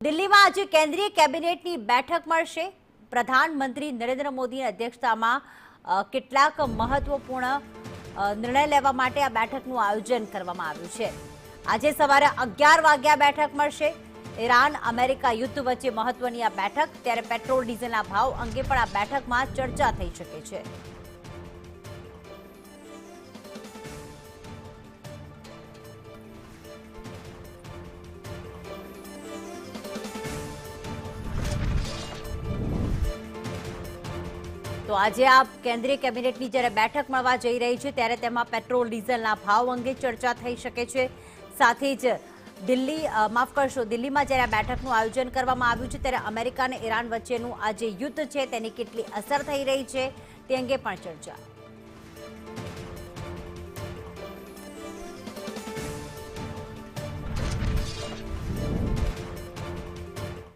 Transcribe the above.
દિલ્હીમાં આજે કેન્દ્રીય કેબિનેટની બેઠક મળશે। પ્રધાનમંત્રી નરેન્દ્ર મોદીની અધ્યક્ષતામાં કેટલાક મહત્વપૂર્ણ નિર્ણય લેવા માટે આ બેઠકનું આયોજન કરવામાં આવ્યું છે। આજે સવારે 11 વાગ્યે આ બેઠક મળશે। ઈરાન અમેરિકા યુદ્ધ વચ્ચે મહત્વની આ બેઠક, ત્યારે પેટ્રોલ ડીઝલના ભાવ અંગે પણ આ બેઠકમાં ચર્ચા થઈ શકે છે। તો આજે આ કેન્દ્રીય કેબિનેટની જ્યારે બેઠક મળવા જઈ રહી છે ત્યારે તેમાં પેટ્રોલ ડીઝલના ભાવ અંગે ચર્ચા થઈ શકે છે। સાથે જ દિલ્હીમાં જ્યારે આ બેઠકનું આયોજન કરવામાં આવ્યું છે ત્યારે અમેરિકા અને ઈરાન વચ્ચેનું આ જે યુદ્ધ છે તેની કેટલી અસર થઈ રહી છે તે અંગે પણ ચર્ચા।